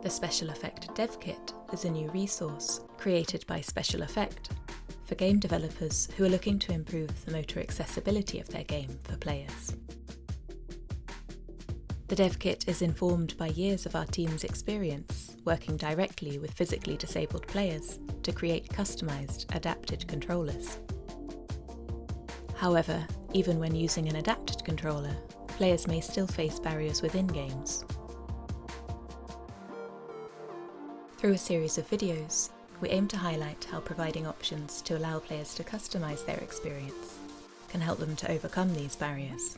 The Special Effect Dev Kit is a new resource created by Special Effect for game developers who are looking to improve the motor accessibility of their game for players. The Dev Kit is informed by years of our team's experience working directly with physically disabled players to create customised, adapted controllers. However, even when using an adapted controller, players may still face barriers within games. Through a series of videos, we aim to highlight how providing options to allow players to customise their experience can help them to overcome these barriers.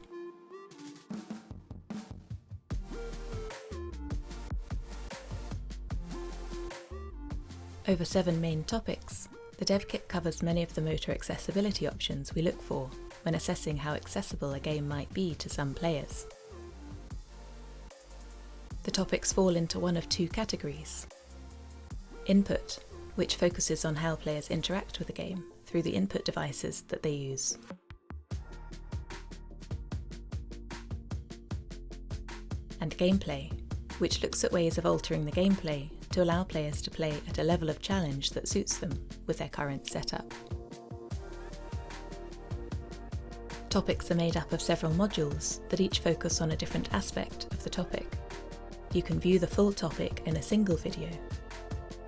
Over 7 main topics, the Dev Kit covers many of the motor accessibility options we look for when assessing how accessible a game might be to some players. The topics fall into one of 2 categories. Input, which focuses on how players interact with the game through the input devices that they use. And gameplay, which looks at ways of altering the gameplay to allow players to play at a level of challenge that suits them with their current setup. Topics are made up of several modules that each focus on a different aspect of the topic. You can view the full topic in a single video,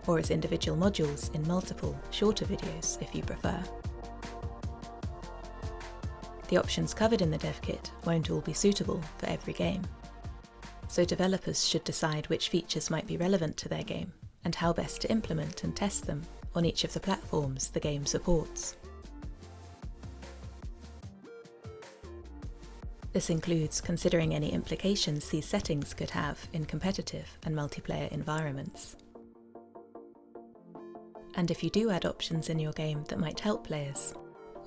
or as individual modules in multiple, shorter videos if you prefer. The options covered in the Dev Kit won't all be suitable for every game, so developers should decide which features might be relevant to their game and how best to implement and test them on each of the platforms the game supports. This includes considering any implications these settings could have in competitive and multiplayer environments. And if you do add options in your game that might help players,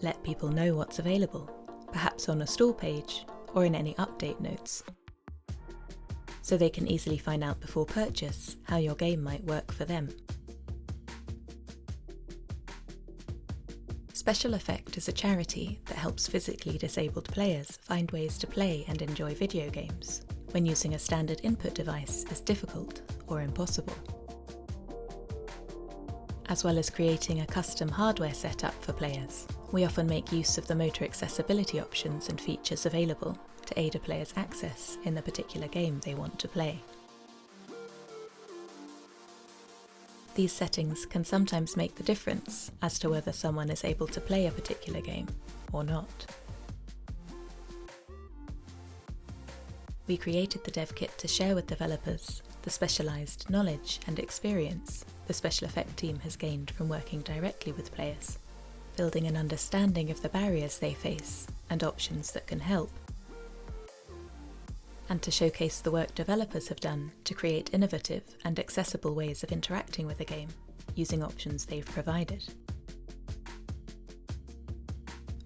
let people know what's available, perhaps on a store page or in any update notes, so they can easily find out before purchase how your game might work for them. Special Effect is a charity that helps physically disabled players find ways to play and enjoy video games when using a standard input device is difficult or impossible. As well as creating a custom hardware setup for players, we often make use of the motor accessibility options and features available to aid a player's access in the particular game they want to play. These settings can sometimes make the difference as to whether someone is able to play a particular game or not. We created the Dev Kit to share with developers the specialised knowledge and experience the Special Effect team has gained from working directly with players, building an understanding of the barriers they face and options that can help, and to showcase the work developers have done to create innovative and accessible ways of interacting with a game using options they've provided.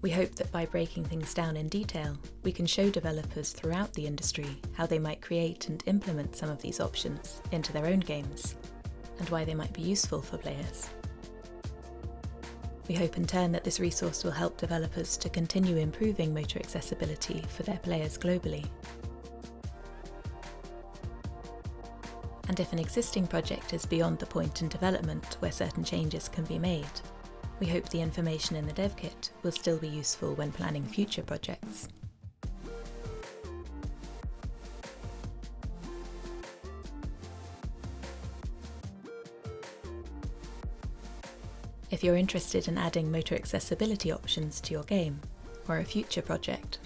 We hope that by breaking things down in detail, we can show developers throughout the industry how they might create and implement some of these options into their own games, and why they might be useful for players. We hope in turn that this resource will help developers to continue improving motor accessibility for their players globally. And if an existing project is beyond the point in development where certain changes can be made, we hope the information in the Dev Kit will still be useful when planning future projects. If you're interested in adding motor accessibility options to your game or a future project,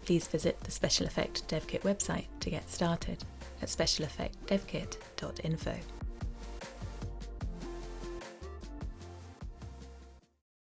please visit the Special Effect Dev Kit website to get started at specialeffectdevkit.info.